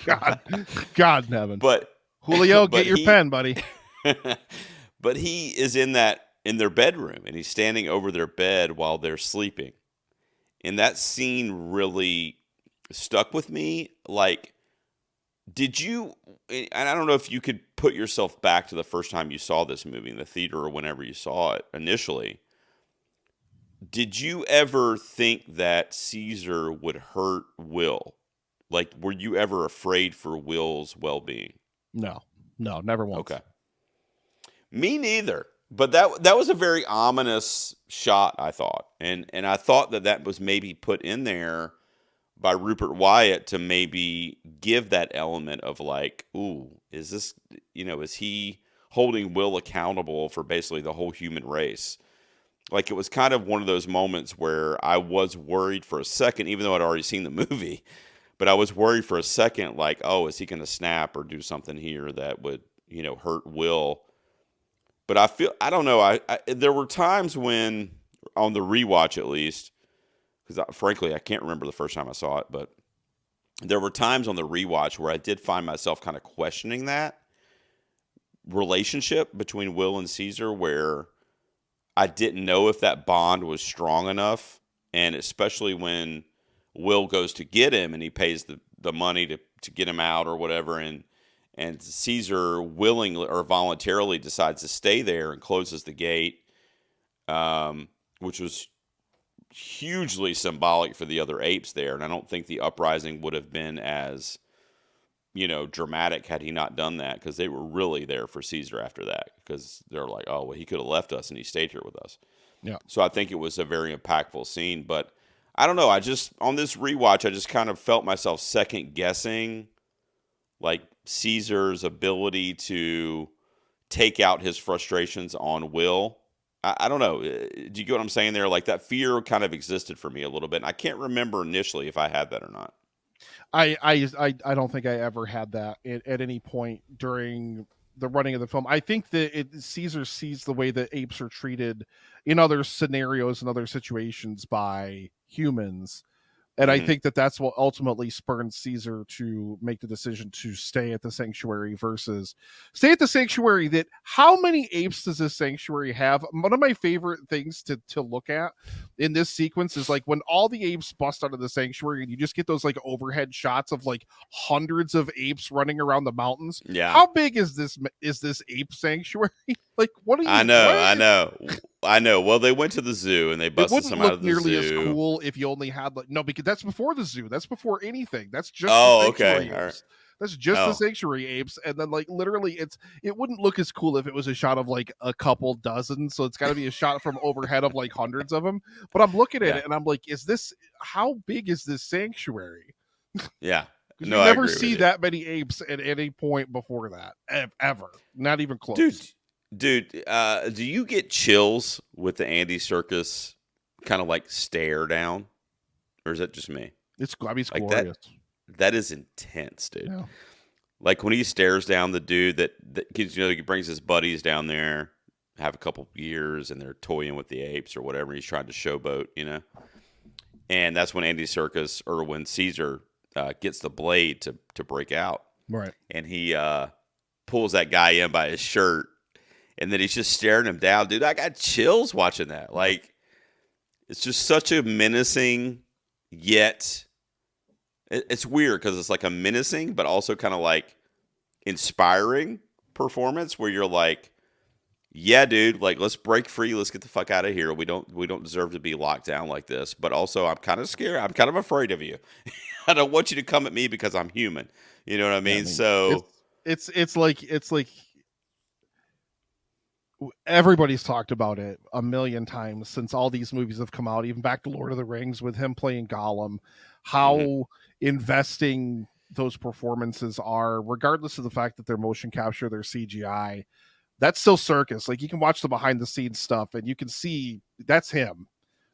God in heaven. But Julio, get your pen, buddy. But he is in their bedroom, and he's standing over their bed while they're sleeping. And that scene really stuck with me. Like, did you, and I don't know if you could put yourself back to the first time you saw this movie in the theater or whenever you saw it initially. Did you ever think that Caesar would hurt Will? Like, were you ever afraid for Will's well-being? No, never once. Okay. Me neither. But that was a very ominous shot, I thought. And I thought that was maybe put in there by Rupert Wyatt to maybe give that element of like, ooh, is this, is he holding Will accountable for basically the whole human race? Like, it was kind of one of those moments where I was worried for a second, even though I'd already seen the movie, but I was worried for a second, like, oh, is he going to snap or do something here that would, hurt Will? But I don't know. I there were times when, on the rewatch at least, because frankly, I can't remember the first time I saw it, but there were times on the rewatch where I did find myself kind of questioning that relationship between Will and Caesar, where I didn't know if that bond was strong enough, and especially when Will goes to get him and he pays the money to get him out or whatever, and Caesar willingly or voluntarily decides to stay there and closes the gate, which was hugely symbolic for the other apes there. And I don't think the uprising would have been as, dramatic had he not done that, because they were really there for Caesar after that, because they're like, oh, well, he could have left us and he stayed here with us. Yeah. So I think it was a very impactful scene. But I don't know. On this rewatch, I just kind of felt myself second guessing, like, Caesar's ability to take out his frustrations on Will. I don't know. Do you get what I'm saying there? Like, that fear kind of existed for me a little bit. And I can't remember initially if I had that or not. I don't think I ever had that at any point during the running of the film. I think that Caesar sees the way that apes are treated in other scenarios and other situations by humans. And I think that that's what ultimately spurred Caesar to make the decision to stay at the sanctuary versus stay at the sanctuary. That how many apes does this sanctuary have? One of my favorite things to look at in this sequence is like when all the apes bust out of the sanctuary and you just get those like overhead shots of like hundreds of apes running around the mountains. Yeah. How big is this ape sanctuary? Like, what are you? I know. Well, they went to the zoo and they busted some out of the zoo. It wouldn't look nearly as cool if you only had no, because that's before the zoo. That's before anything. That's just the sanctuary apes. Right. That's just the sanctuary apes, and then like literally, it wouldn't look as cool if it was a shot of like a couple dozen. So it's got to be a shot from overhead of like hundreds of them. But I'm looking at it and I'm like, how big is this sanctuary? Yeah. No, you never see that many apes at any point before that ever. Not even close. Dude, do you get chills with the Andy Serkis kind of like stare down, or is that just me? It's glorious. That is intense, dude. Yeah. Like when he stares down the dude that he brings his buddies down there, have a couple beers, and they're toying with the apes or whatever. He's trying to showboat, and that's when Andy Serkis or when Caesar gets the blade to break out, right? And he pulls that guy in by his shirt, and then he's just staring him down. Dude, I got chills watching that. Like, it's just such a menacing, yet it's weird because it's like a menacing, but also kind of like inspiring performance where you're like, yeah, dude, like, let's break free. Let's get the fuck out of here. We don't deserve to be locked down like this. But also, I'm kind of scared. I'm kind of afraid of you. I don't want you to come at me because I'm human. You know what I mean? So it's like everybody's talked about it a million times since all these movies have come out, even back to Lord of the Rings with him playing Gollum, how investing those performances are, regardless of the fact that they're motion capture, they're CGI. That's still circus. Like, you can watch the behind the scenes stuff and you can see that's him.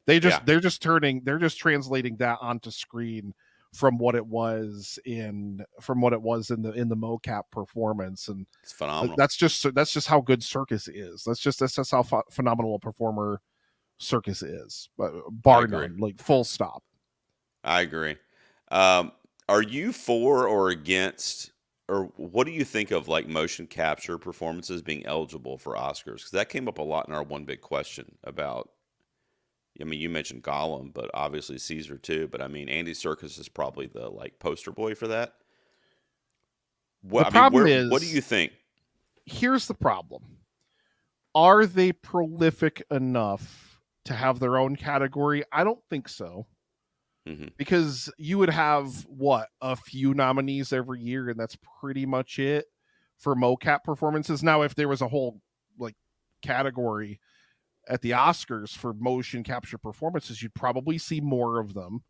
They're just translating that onto screen from what it was in the mocap performance, and it's phenomenal. That's just how good circus is. That's just how phenomenal a performer circus is, bar none, like, full stop. I agree. Are you for or against, or what do you think of like motion capture performances being eligible for Oscars? Because that came up a lot in our One Big Question about. I mean, you mentioned Gollum, but obviously Caesar too. But I mean, Andy Serkis is probably the like poster boy for that. What do you think? Here's the problem: are they prolific enough to have their own category? I don't think so. Because you would have a few nominees every year, and that's pretty much it for mocap performances. Now, if there was a whole like category at the Oscars for motion capture performances, you'd probably see more of them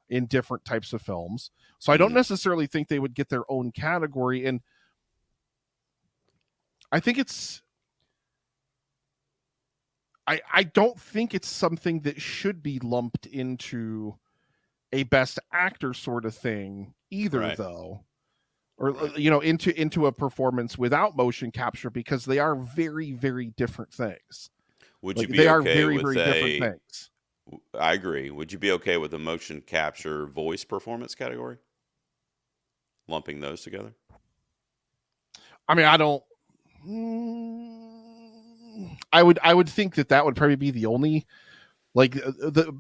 in different types of films. So I don't necessarily think they would get their own category, and I think I don't think it's something that should be lumped into a best actor sort of thing either, though, or into a performance without motion capture, because they are very, very different things. Would you be they okay are very, with very different things. I agree. Would you be okay with a motion capture voice performance category? Lumping those together? I mean, I don't. I would think that would probably be the only. Like, the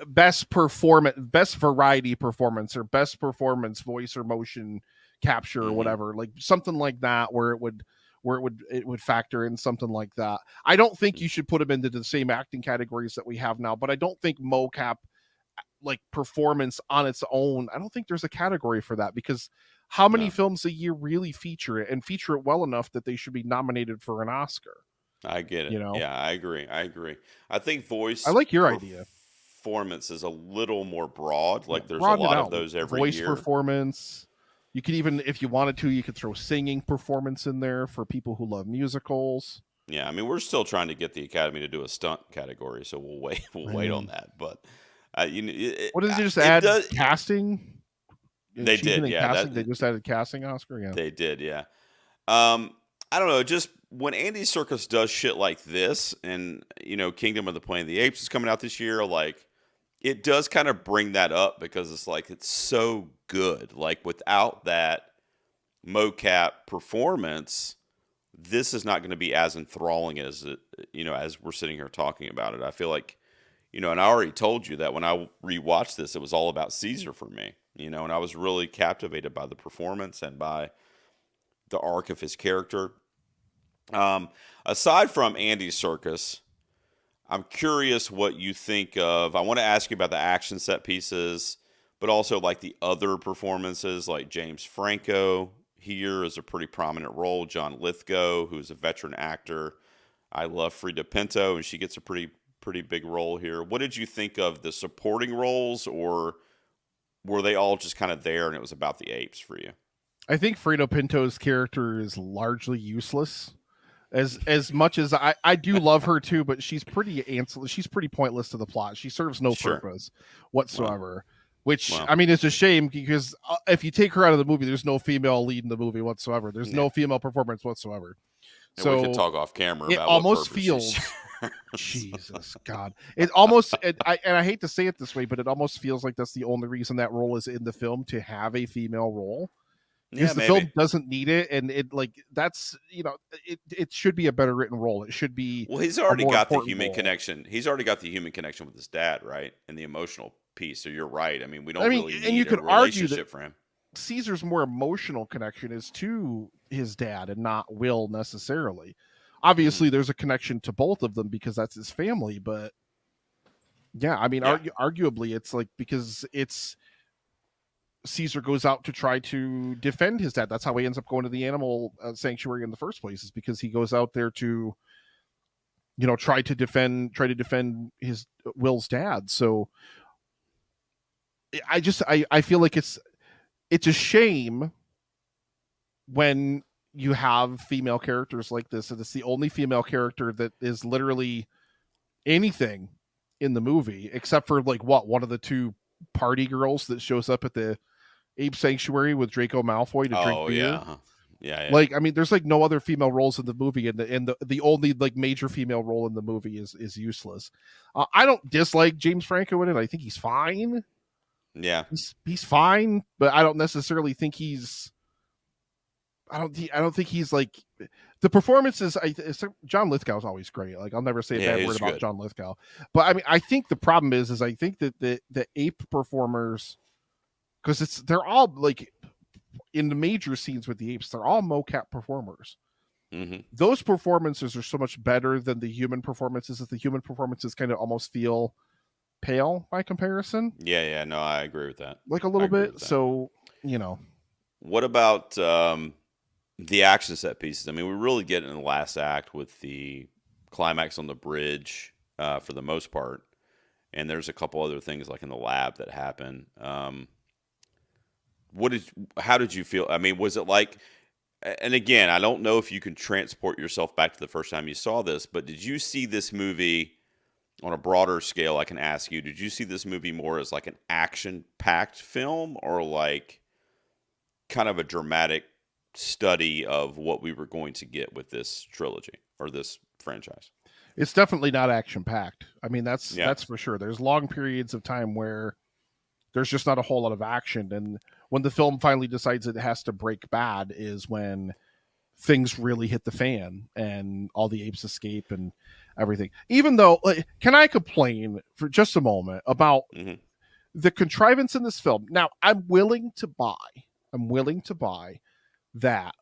best variety performance, or best performance voice or motion capture or whatever, like something like that, where it would factor in something like that. I don't think you should put them into the same acting categories that we have now, but I don't think mocap, like, performance on its own, I don't think there's a category for that, because how many films a year really feature it, and feature it well enough that they should be nominated for an Oscar? I get it. Yeah, I agree. I think voice. I like your idea. Performance is a little more broad. Like, there's a lot of those every year. Voice performance. You could even, if you wanted to, you could throw singing performance in there for people who love musicals. Yeah, I mean, we're still trying to get the Academy to do a stunt category, so we'll wait. We'll wait on that. But what did they just add? Casting. They did. Yeah, they just added casting Oscar. Yeah, they did. Yeah. I don't know, just when Andy Serkis does shit like this, and, Kingdom of the Planet of the Apes is coming out this year, like, it does kind of bring that up, because it's like, it's so good. Like, without that mocap performance, this is not going to be as enthralling as as we're sitting here talking about it. I feel like, and I already told you that when I rewatched this, it was all about Caesar for me, and I was really captivated by the performance and by the arc of his character. Aside from Andy Serkis, I'm curious what you think of. I want to ask you about the action set pieces, but also like the other performances, like James Franco here is a pretty prominent role. John Lithgow, who's a veteran actor. I love Frida Pinto, and she gets a pretty big role here. What did you think of the supporting roles, or were they all just kind of there and it was about the apes for you? I think Frida Pinto's character is largely useless. As much as I do love her too, but she's pretty pointless to the plot. She serves no purpose whatsoever. I mean, it's a shame, because if you take her out of the movie, there's no female lead in the movie whatsoever. There's no female performance whatsoever. And so we could talk off camera about it almost feels Jesus God. It almost, and I hate to say it this way, but it almost feels like that's the only reason that role is in the film, to have a female role. because the film doesn't need it, and it like that's it should be a better written role. It should be he's already got the human role. connection. He's already got the human connection with his dad, right, and the emotional piece. So you're right. I mean, we don't really need a relationship for him. Caesar's more emotional connection is to his dad and not Will necessarily. Obviously, there's a connection to both of them because that's his family, but yeah, I mean, arguably, it's like because it's Caesar goes out to try to defend his dad. That's how he ends up going to the animal sanctuary in the first place, is because he goes out there to, try to defend his Will's dad. So I feel like it's a shame when you have female characters like this, and it's the only female character that is literally anything in the movie, except for like one of the two party girls that shows up at the ape sanctuary with Draco Malfoy to drink beer. Yeah. Like, I mean, there's like no other female roles in the movie, and the only like major female role in the movie is useless. I don't dislike James Franco in it. I think he's fine. Yeah, he's fine, but I don't necessarily think he's. I don't think he's like the performances. John Lithgow is always great. Like, I'll never say a bad word about John Lithgow. But I mean, I think the problem is I think that the ape performers, because they're all like in the major scenes with the apes, they're all mocap performers. Mm-hmm. Those performances are so much better than the human performances. That the human performances kind of almost feel pale by comparison. Yeah. No, I agree with that. Like a little bit. So, What about the action set pieces? I mean, we really get in the last act with the climax on the bridge for the most part. And there's a couple other things like in the lab that happen. How did you feel? I mean, was it like, and again, I don't know if you can transport yourself back to the first time you saw this, but did you see this movie on a broader scale? I can ask you, did you see this movie more as like an action-packed film, or like kind of a dramatic study of what we were going to get with this trilogy or this franchise? It's definitely not action-packed. I mean, that's for sure. There's long periods of time where there's just not a whole lot of action, and when the film finally decides it has to break bad is when things really hit the fan and all the apes escape and everything. Even though, can I complain for just a moment about the contrivance in this film? Now, I'm willing to buy that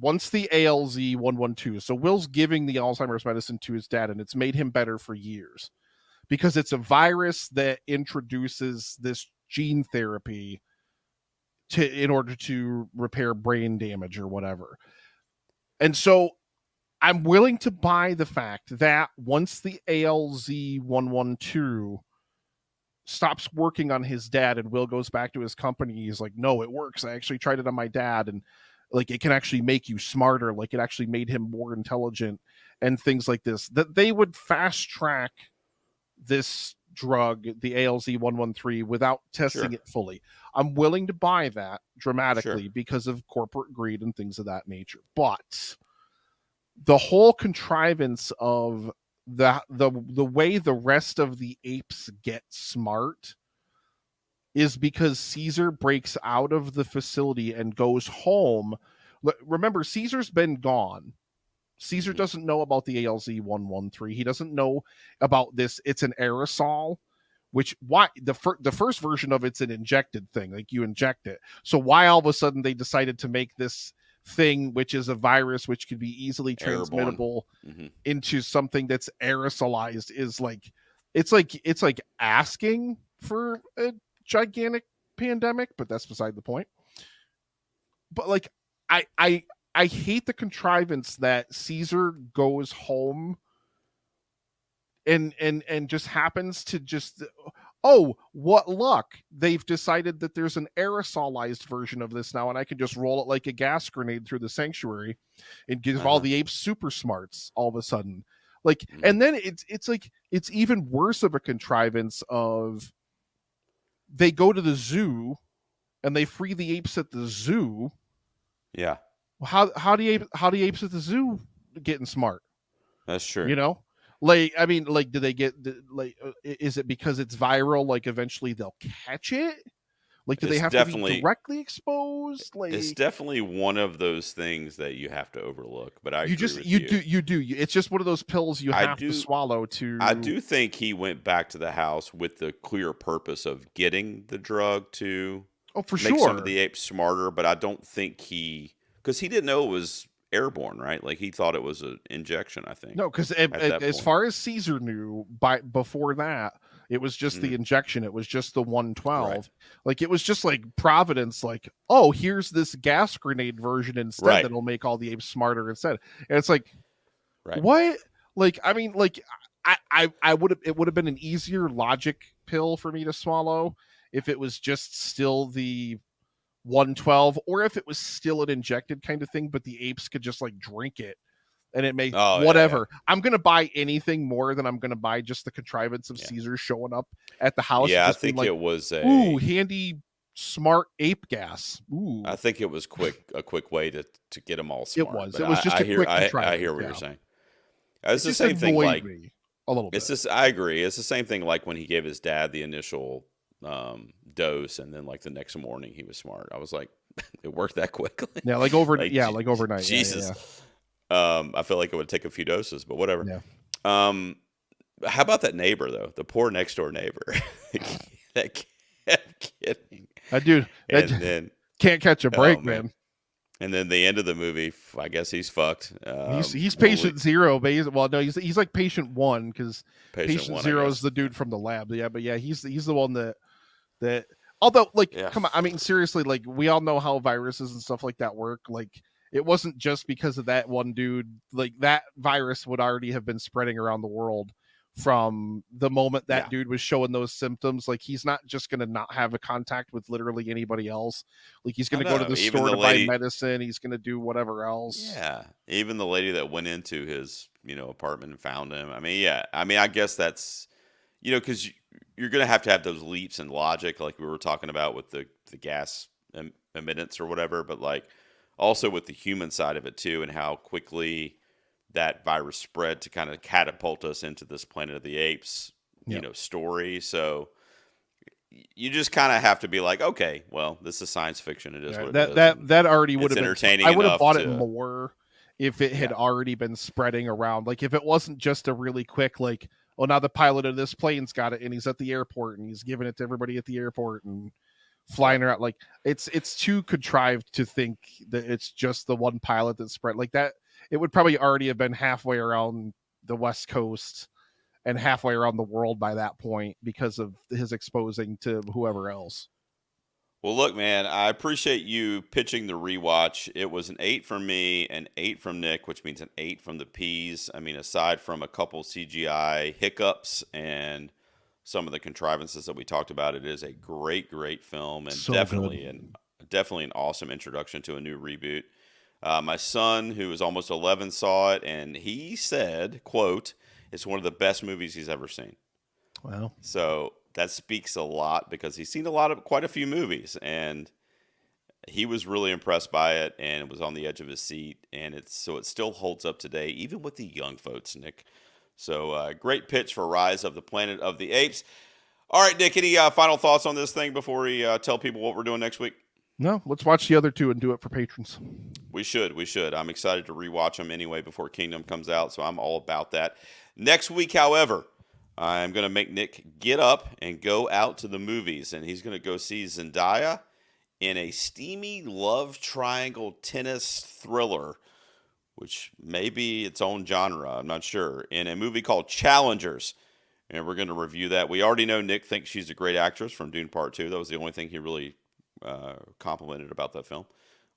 once the ALZ 112, so Will's giving the Alzheimer's medicine to his dad, and it's made him better for years because it's a virus that introduces this gene therapy in order to repair brain damage or whatever. And so I'm willing to buy the fact that once the ALZ 112 stops working on his dad and Will goes back to his company, he's like, no, it works. I actually tried it on my dad, and like it can actually make you smarter. Like it actually made him more intelligent and things like this, that they would fast track this drug, the ALZ 113, without testing it fully. I'm willing to buy that dramatically because of corporate greed and things of that nature. But the whole contrivance of the way the rest of the apes get smart is because Caesar breaks out of the facility and goes home. Remember, Caesar's been gone. Caesar doesn't know about the ALZ 113. He doesn't know about this. It's an aerosol, which the first version of it's an injected thing, like you inject it. So why all of a sudden they decided to make this thing, which is a virus which could be easily transmittable into something that's aerosolized, is like it's like asking for a gigantic pandemic, but that's beside the point. But like I hate the contrivance that Caesar goes home and just happens to just, oh, what luck. They've decided that there's an aerosolized version of this now, and I can just roll it like a gas grenade through the sanctuary and give all the apes super smarts all of a sudden. Like, and then it's like, it's even worse of a contrivance of they go to the zoo and they free the apes at the zoo. Yeah. How do apes at the zoo getting smart? That's true. You know, like, I mean, like, do they get like? Is it because it's viral? Like, eventually they'll catch it, Like, do they have to be directly exposed? Like, it's definitely one of those things that you have to overlook. But I agree with you do. It's just one of those pills you have to swallow to. I do think he went back to the house with the clear purpose of getting the drug to for make some of the apes smarter. But I don't think because he didn't know it was airborne, right? Like he thought it was an injection. I think no, because as far as Caesar knew, before that, it was just the injection. It was just the 112. Right. Like it was just like Providence. Like, oh, here's this gas grenade version instead that'll make all the apes smarter instead. And it's like, what? Like, I mean, like I would have. It would have been an easier logic pill for me to swallow if it was just still the 112, or if it was still an injected kind of thing, but the apes could just like drink it and it may whatever. Yeah. I'm gonna buy anything more than I'm gonna buy just the contrivance of Caesar showing up at the house. Yeah, I think it was handy smart ape gas. Ooh. I think it was a quick way to get them all smart. It was just a quick contrivance. I hear what you're saying. It's the same thing. Like a little bit. It's just I agree. It's the same thing. Like when he gave his dad the initial dose, and then like the next morning he was smart. I was like, it worked that quickly. Yeah, like overnight. Like overnight. Jesus. I feel like it would take a few doses, but whatever. Yeah. How about that neighbor though? The poor next door neighbor that kept getting that dude. Then can't catch a break, man. And then the end of the movie, I guess he's fucked. He's patient zero, but well, no, he's like patient one because patient zero is the dude from the lab. Yeah, but yeah, he's the one that. Although, like, come on, I mean, seriously, like, we all know how viruses and stuff like that work. Like, it wasn't just because of that one dude. Like, that virus would already have been spreading around the world from the moment that dude was showing those symptoms. Like, he's not just going to not have a contact with literally anybody else. Like, he's going to go to the store to buy medicine. He's going to do whatever else. Yeah. Even the lady that went into his, apartment and found him. I mean, yeah. I mean, I guess that's, because you're going to have those leaps in logic, like we were talking about with the gas emittance or whatever, but like also with the human side of it too, and how quickly that virus spread to kind of catapult us into this Planet of the Apes, story. So you just kind of have to be like, okay, well, this is science fiction. It is what it is. That already would have been entertaining. I would have bought it more if it had already been spreading around. Like if it wasn't just a really quick, like, oh, now the pilot of this plane's got it and he's at the airport and he's giving it to everybody at the airport and flying around. Like it's too contrived to think that it's just the one pilot that spread like that. It would probably already have been halfway around the West Coast and halfway around the world by that point because of his exposing to whoever else. Well, look, man, I appreciate you pitching the rewatch. It was an 8 from me, an 8 from Nick, which means an 8 from the P's. I mean, aside from a couple CGI hiccups and some of the contrivances that we talked about, it is a great, great film, and definitely an awesome introduction to a new reboot. My son, who is almost 11, saw it, and he said, quote, it's one of the best movies he's ever seen. Wow. So that speaks a lot because he's seen quite a few movies, and he was really impressed by it and was on the edge of his seat. And it still holds up today, even with the young folks, Nick. So great pitch for Rise of the Planet of the Apes. All right, Nick, any final thoughts on this thing before we tell people what we're doing next week? No, let's watch the other two and do it for patrons. We should. I'm excited to rewatch them anyway before Kingdom comes out, so I'm all about that. Next week, however, I'm going to make Nick get up and go out to the movies, and he's going to go see Zendaya in a steamy love triangle tennis thriller, which may be its own genre, I'm not sure, in a movie called Challengers, and we're going to review that. We already know Nick thinks she's a great actress from Dune Part 2. That was the only thing he really complimented about that film,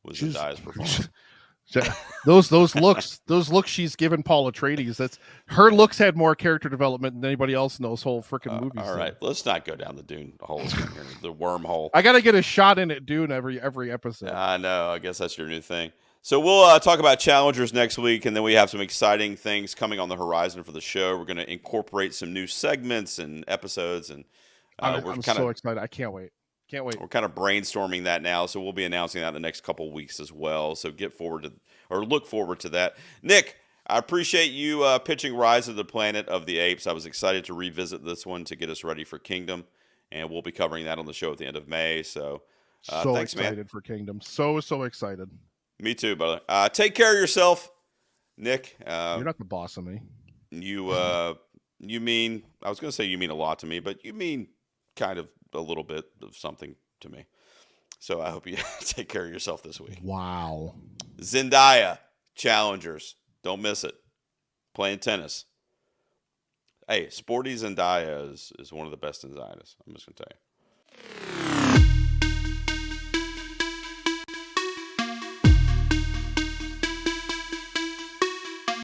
was Zendaya's performance. those looks she's given Paul Atreides. Her looks had more character development than anybody else in those whole freaking movies. All right, let's not go down the Dune hole here, the wormhole. I gotta get a shot in at Dune every episode. I know. I guess that's your new thing. So we'll talk about Challengers next week, and then we have some exciting things coming on the horizon for the show. We're going to incorporate some new segments and episodes, and I'm so excited. I can't wait. We're kind of brainstorming that now, so we'll be announcing that in the next couple of weeks as well. So look forward to that. Nick, I appreciate you pitching Rise of the Planet of the Apes. I was excited to revisit this one to get us ready for Kingdom, and we'll be covering that on the show at the end of May. So, so thanks, excited man. for Kingdom. So excited. Me too, brother. Take care of yourself, Nick. You're not the boss of me. You mean, I was going to say you mean a lot to me, but you mean kind of a little bit of something to me. So I hope you take care of yourself this week. Wow. Zendaya, Challengers. Don't miss it. Playing tennis. Hey, Sporty Zendaya is one of the best Zendayas. I'm just going to tell you.